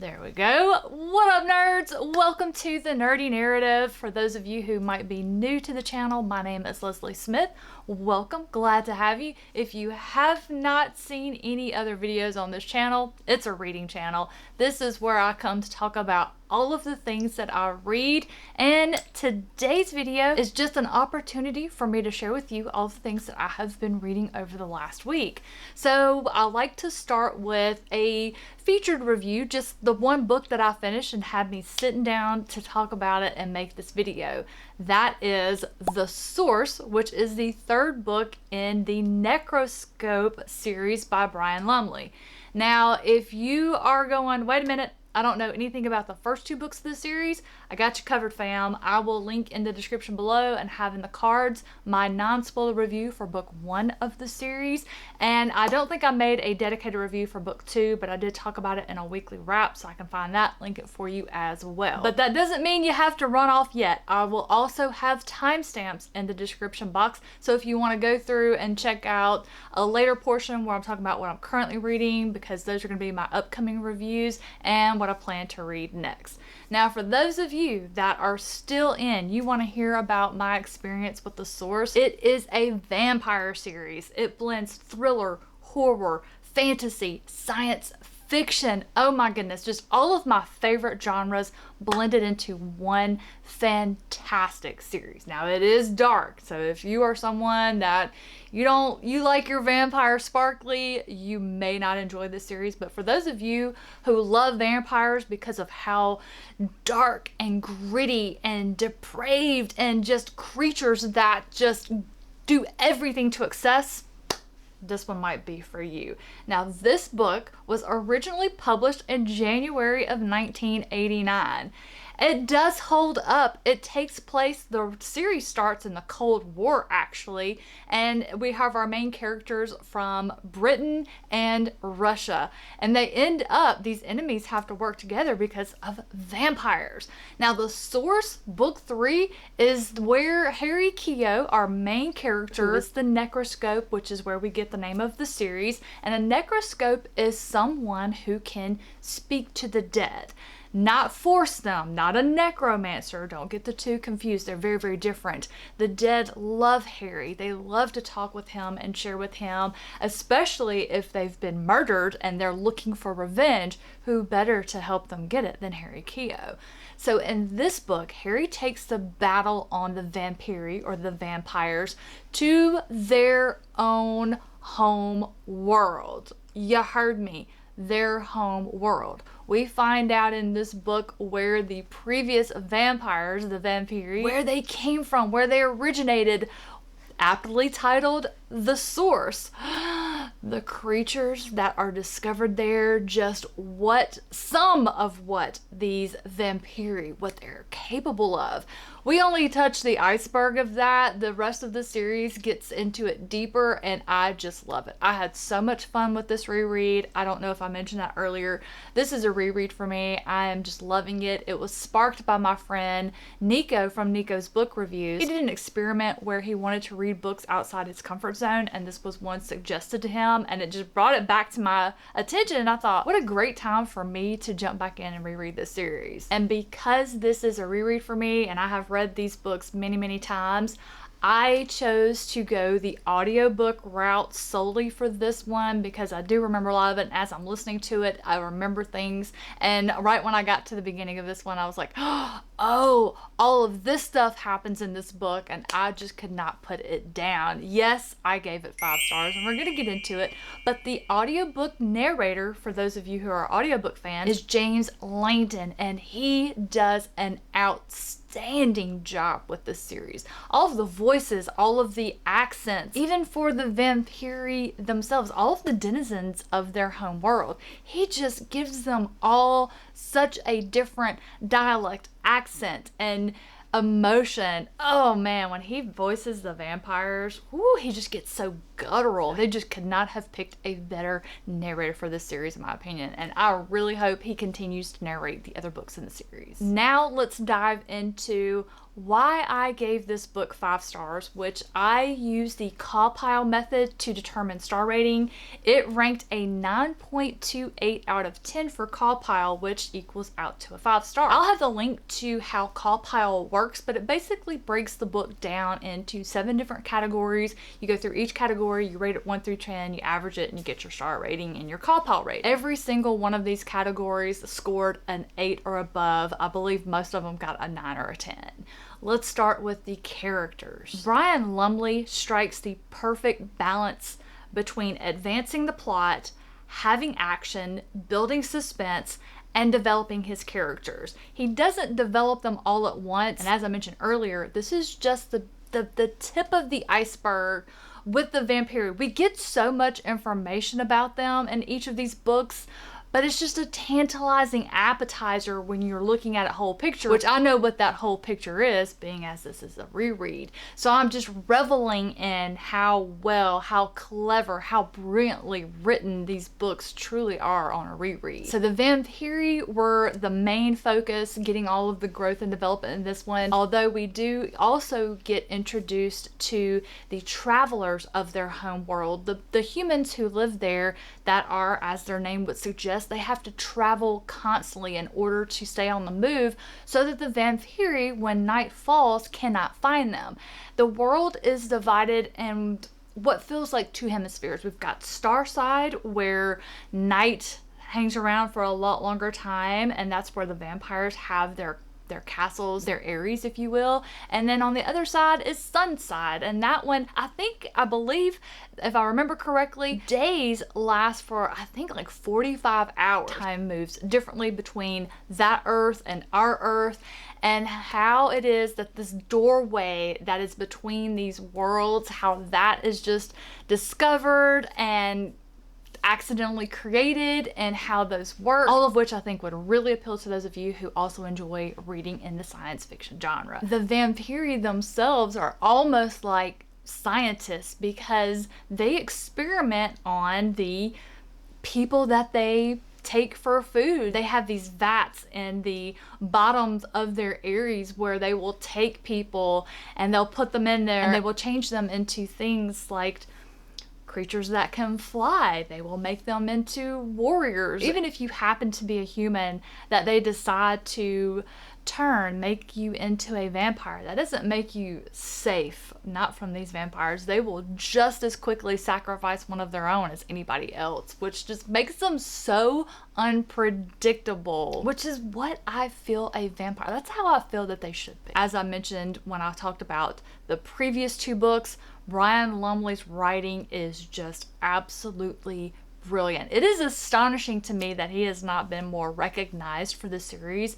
There we go. What up, nerds? Welcome to the Nerdy Narrative. For those of you who might be new to the channel, my name is Leslie Smith. Welcome, glad to have you. If you have not seen any other videos on this channel, it's a reading channel. This is where I come to talk about all of the things that I read, and today's video is just an opportunity for me to share with you all the things that I have been reading over the last week. So I like to start with a featured review, just the one book that I finished and had me sitting down to talk about it and make this video. That is The Source, which is the third book in the Necroscope series by Brian Lumley. Now, if you are going, wait a minute, I don't know anything about the first two books of the series, I got you covered, fam. I will link in the description below and have in the cards my non-spoiler review for book 1 of the series. And I don't think I made a dedicated review for book 2, but I did talk about it in a weekly wrap, so I can find that, link it for you as well. But that doesn't mean you have to run off yet. I will also have timestamps in the description box, so if you want to go through and check out a later portion where I'm talking about what I'm currently reading, because those are going to be my upcoming reviews and what I plan to read next. Now, for those of you that are still you want to hear about my experience with The Source, it is a vampire series. It blends thriller, horror, fantasy, science fiction. Oh my goodness, just all of my favorite genres blended into one fantastic series. Now, it is dark, so if you are someone that you like your vampire sparkly, you may not enjoy this series. But for those of you who love vampires because of how dark and gritty and depraved and just creatures that just do everything to excess, this one might be for you. Now, this book was originally published in January of 1989. It does hold up. It takes place, the series starts in the Cold War, actually, and we have our main characters from Britain and Russia, and they end up, these enemies have to work together because of vampires. Now, The Source, book 3, is where Harry Keogh, our main character, is the Necroscope, which is where we get the name of the series, and a Necroscope is someone who can speak to the dead. Not force them, not a necromancer. Don't get the two confused. They're very, very different. The dead love Harry. They love to talk with him and share with him, especially if they've been murdered and they're looking for revenge. Who better to help them get it than Harry Keogh? So in this book, Harry takes the battle on the vampiri, or the vampires, to their own home world. You heard me. Their home world. We find out in this book where the previous vampires, the vampiri, where they came from, where they originated, aptly titled The Source. The creatures that are discovered there, just some of what these vampiri, what they're capable of. We only touch the iceberg of that. The rest of the series gets into it deeper, and I just love it. I had so much fun with this reread. I don't know if I mentioned that earlier. This is a reread for me. I am just loving it. It was sparked by my friend Nico from Nico's Book Reviews. He did an experiment where he wanted to read books outside his comfort zone, and this was one suggested to him, and it just brought it back to my attention, and I thought, what a great time for me to jump back in and reread this series. And because this is a reread for me, and I have read these books many, many times, I chose to go the audiobook route solely for this one because I do remember a lot of it, and as I'm listening to it, I remember things. And right when I got to the beginning of this one, I was like, oh, all of this stuff happens in this book, and I just could not put it down. Yes, I gave it 5 stars, and we're going to get into it, but the audiobook narrator, for those of you who are audiobook fans, is James Langton, and he does an outstanding job with this series. All of the voices, all of the accents, even for the vampiri themselves, all of the denizens of their home world, he just gives them all such a different dialect, accent, and emotion. Oh man, when he voices the vampires, whoo, he just gets so guttural. They just could not have picked a better narrator for this series, in my opinion, and I really hope he continues to narrate the other books in the series. Now let's dive into why I gave this book 5 stars, which I used the call pile method to determine star rating. It ranked a 9.28 out of 10 for call pile, which equals out to a 5 star. I'll have the link to how call pile works, but it basically breaks the book down into 7 different categories. You go through each category, you rate it 1 through 10, you average it, and you get your star rating and your call pile rating. Every single one of these categories scored an 8 or above. I believe most of them got a 9 or a 10. Let's start with the characters. Brian Lumley strikes the perfect balance between advancing the plot, having action, building suspense, and developing his characters. He doesn't develop them all at once, and as I mentioned earlier, this is just the tip of the iceberg with the vampire. We get so much information about them in each of these books, but it's just a tantalizing appetizer when you're looking at a whole picture, which I know what that whole picture is, being as this is a reread. So I'm just reveling in how well, how clever, how brilliantly written these books truly are on a reread. So the vampiri were the main focus, getting all of the growth and development in this one, although we do also get introduced to the travelers of their home world, the humans who live there that are, as their name would suggest, they have to travel constantly in order to stay on the move so that the vampiri, when night falls, cannot find them. The world is divided in what feels like 2 hemispheres. We've got Starside, where night hangs around for a lot longer time, and that's where the vampires have their castles, their areas, if you will. And then on the other side is Sunside, and that one, I believe, if I remember correctly, days last for, I think, like 45 hours. Time moves differently between that Earth and our Earth, and how it is that this doorway that is between these worlds, how that is just discovered and accidentally created, and how those work, all of which I think would really appeal to those of you who also enjoy reading in the science fiction genre. The vampiri themselves are almost like scientists because they experiment on the people that they take for food. They have these vats in the bottoms of their areas where they will take people and they'll put them in there and they will change them into things like creatures that can fly. They will make them into warriors. Even if you happen to be a human that they decide to make you into a vampire, that doesn't make you safe, not from these vampires. They will just as quickly sacrifice one of their own as anybody else, which just makes them so unpredictable, which is what I feel a vampire, that's how I feel that they should be. As I mentioned when I talked about the previous 2 books, Brian Lumley's writing is just absolutely brilliant. It is astonishing to me that he has not been more recognized for this series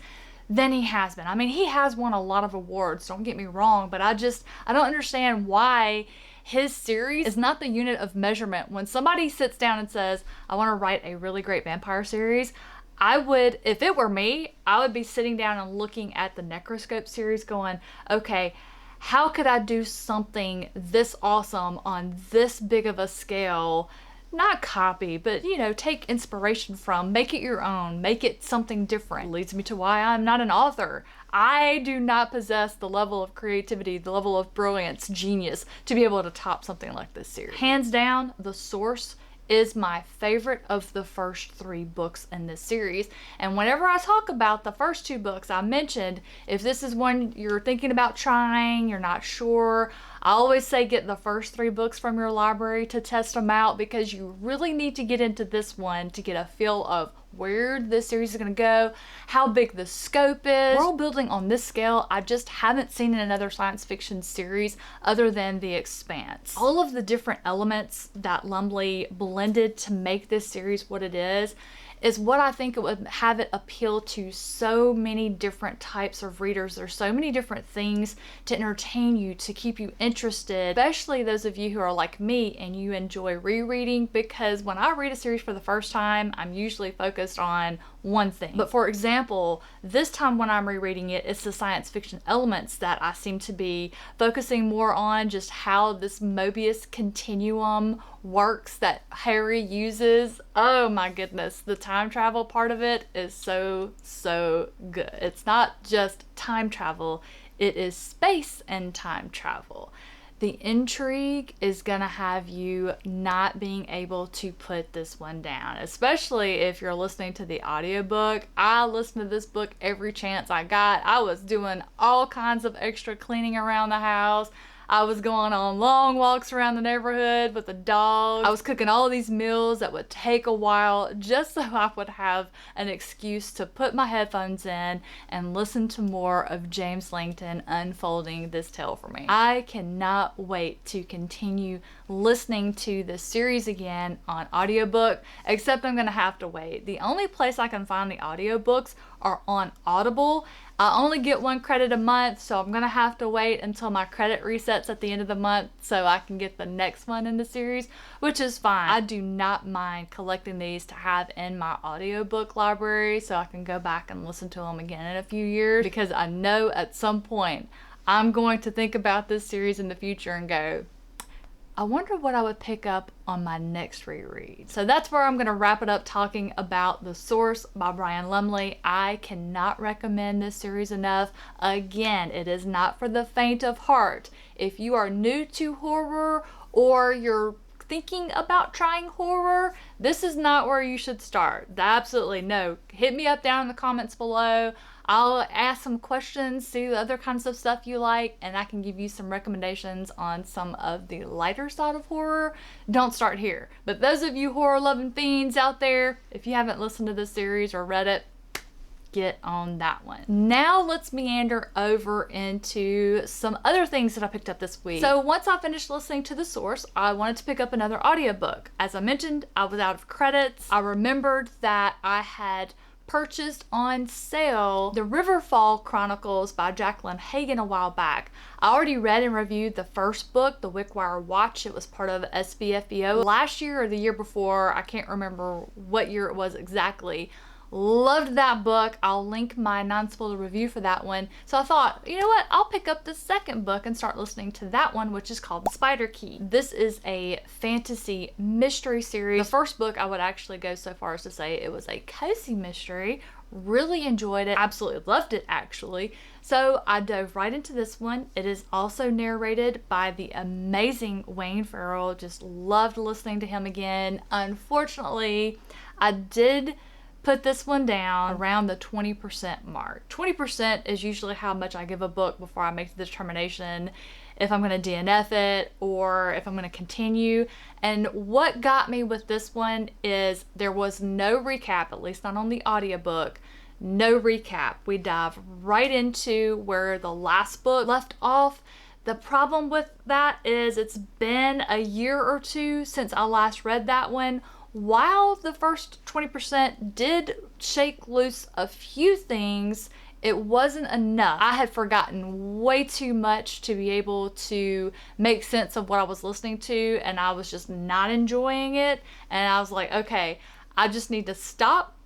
than he has been. I mean, he has won a lot of awards, don't get me wrong, but I don't understand why his series is not the unit of measurement. When somebody sits down and says, I want to write a really great vampire series, I would, if it were me, I would be sitting down and looking at the Necroscope series going, okay, how could I do something this awesome on this big of a scale? Not copy, but, you know, take inspiration from, make it your own, make it something different. Leads me to why I'm not an author. I do not possess the level of creativity, the level of brilliance, genius to be able to top something like this series. Hands down, The Source is my favorite of the first 3 books in this series. And whenever I talk about the first 2 books, I mentioned if this is one you're thinking about trying, you're not sure, I always say get the first 3 books from your library to test them out, because you really need to get into this one to get a feel of where this series is going to go, how big the scope is. World building on this scale, I just haven't seen in another science fiction series other than The Expanse. All of the different elements that Lumley blended to make this series what it is what I think it would have it appeal to so many different types of readers. There's so many different things to entertain you, to keep you interested, especially those of you who are like me and you enjoy rereading, because when I read a series for the first time, I'm usually focused on one thing. But for example, this time when I'm rereading it, it's the science fiction elements that I seem to be focusing more on, just how this Mobius continuum works that Harry uses. Oh my goodness, the time travel part of it is so good. It's not just time travel, it is space and time travel. The intrigue is gonna have you not being able to put this one down, especially if you're listening to the audiobook. I listened to this book every chance I got. I was doing all kinds of extra cleaning around the house. I was going on long walks around the neighborhood with the dog. I was cooking all of these meals that would take a while just so I would have an excuse to put my headphones in and listen to more of James Langton unfolding this tale for me. I cannot wait to continue listening to this series again on audiobook, except I'm gonna have to wait. The only place I can find the audiobooks are on Audible. I only get 1 credit a month, so I'm gonna have to wait until my credit resets at the end of the month so I can get the next one in the series, which is fine. I do not mind collecting these to have in my audiobook library so I can go back and listen to them again in a few years, because I know at some point I'm going to think about this series in the future and go, I wonder what I would pick up on my next reread. So that's where I'm going to wrap it up talking about The Source by Brian Lumley. I cannot recommend this series enough. Again, it is not for the faint of heart. If you are new to horror or you're thinking about trying horror, this is not where you should start. Absolutely no. Hit me up down in the comments below. I'll ask some questions, see the other kinds of stuff you like, and I can give you some recommendations on some of the lighter side of horror. Don't start here. But those of you horror-loving fiends out there, if you haven't listened to this series or read it, get on that one. Now let's meander over into some other things that I picked up this week. So once I finished listening to The Source, I wanted to pick up another audiobook. As I mentioned, I was out of credits. I remembered that I had purchased on sale The Riverfall Chronicles by Jacqueline Hagan a while back. I already read and reviewed the first book, The Wickwire Watch. It was part of SBFBO last year or the year before. I can't remember what year it was exactly. Loved that book. I'll link my non-spoiler review for that one. So I thought, you know what? I'll pick up the second book and start listening to that one, which is called Spider Key. This is a fantasy mystery series. The first book, I would actually go so far as to say it was a cozy mystery. Really enjoyed it. Absolutely loved it, actually. So I dove right into this one. It is also narrated by the amazing Wayne Farrell. Just loved listening to him again. Unfortunately, I did put this one down around the 20% mark. 20% is usually how much I give a book before I make the determination if I'm going to DNF it or if I'm going to continue. And what got me with this one is there was no recap, at least not on the audiobook. No recap. We dive right into where the last book left off. The problem with that is it's been a year or two since I last read that one. While the first 20% did shake loose a few things, it wasn't enough. I had forgotten way too much to be able to make sense of what I was listening to, and I was just not enjoying it. And I was like, okay, I just need to stop,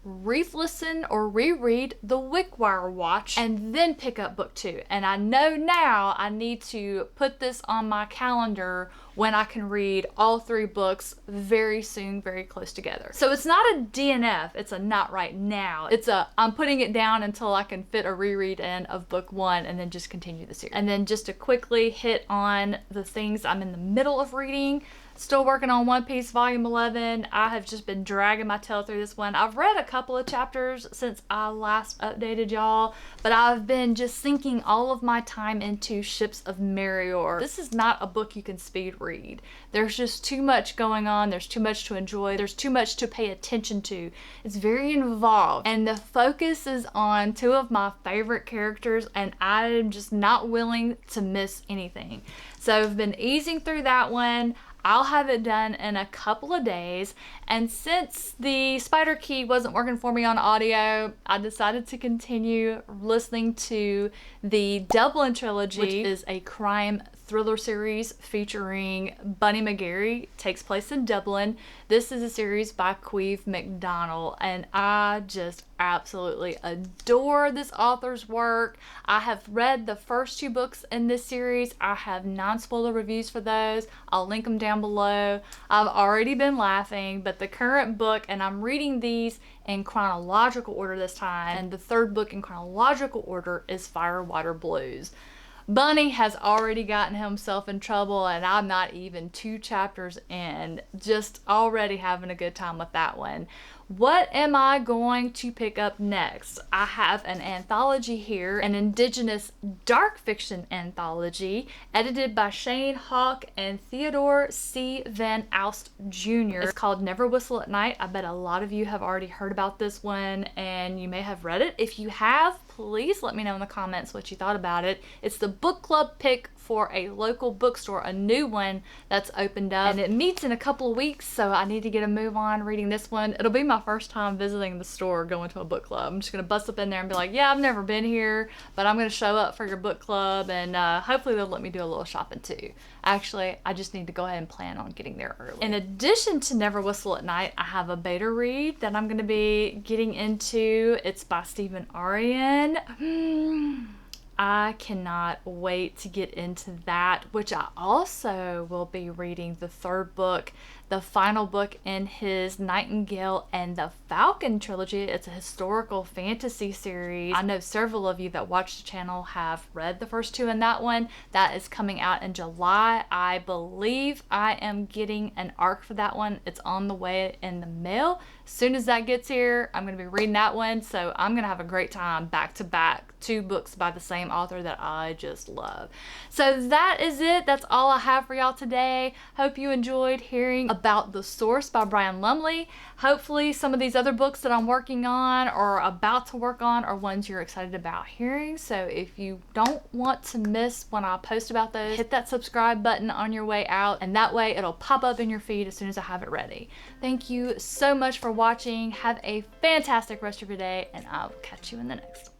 re-listen or reread The Wickwire Watch, and then pick up book 2. And I know now I need to put this on my calendar when I can read all 3 books very soon, very close together. So it's not a DNF, it's a not right now. It's a I'm putting it down until I can fit a reread in of book 1 and then just continue the series. And then just to quickly hit on the things I'm in the middle of reading. Still working on One Piece Volume 11. I have just been dragging my tail through this one. I've read a couple of chapters since I last updated y'all, but I've been just sinking all of my time into Ships of Merior. This is not a book you can speed read. There's just too much going on. There's too much to enjoy. There's too much to pay attention to. It's very involved, and the focus is on 2 of my favorite characters, and I'm just not willing to miss anything. So I've been easing through that one. I'll have it done in a couple of days, and since the Spider Key wasn't working for me on audio, I decided to continue listening to the Dublin trilogy, which is a crime thriller series featuring Bunny McGarry. Takes place in Dublin. This is a series by Queeve McDonald, and I just absolutely adore this author's work. I have read the first 2 books in this series. I have non-spoiler reviews for those. I'll link them down below. I've already been laughing, but the current book, and I'm reading these in chronological order this time, and the 3rd book in chronological order is Firewater Blues. Bunny has already gotten himself in trouble, and I'm not even 2 chapters in. Just already having a good time with that one. What am I going to pick up next? I have an anthology here, an Indigenous dark fiction anthology, edited by Shane Hawk and Theodore C. Van Alst Jr. It's called Never Whistle at Night. I bet a lot of you have already heard about this one, and you may have read it. If you have, please let me know in the comments what you thought about it. It's the book club pick for a local bookstore, a new one that's opened up, and it meets in a couple of weeks, so I need to get a move on reading this one. It'll be my first time visiting the store, going to a book club. I'm just gonna bust up in there and be like, yeah, I've never been here, but I'm gonna show up for your book club, and hopefully they'll let me do a little shopping too. Actually, I just need to go ahead and plan on getting there early. In addition to Never Whistle at Night, I have a beta read that I'm gonna be getting into. It's by Stephen Aryan. I cannot wait to get into that, which I also will be reading the 3rd book, the final book in his Nightingale and the Falcon trilogy. It's a historical fantasy series. I know several of you that watch the channel have read the first 2 in that one. That is coming out in July. I believe I am getting an ARC for that one. It's on the way in the mail. As soon as that gets here, I'm going to be reading that one, so I'm going to have a great time back to back. 2 books by the same author that I just love. So that is it. That's all I have for y'all today. Hope you enjoyed hearing about The Source by Brian Lumley. Hopefully some of these other books that I'm working on or about to work on are ones you're excited about hearing. So if you don't want to miss when I post about those, hit that subscribe button on your way out, and that way it'll pop up in your feed as soon as I have it ready. Thank you so much for watching. Have a fantastic rest of your day, and I will catch you in the next one.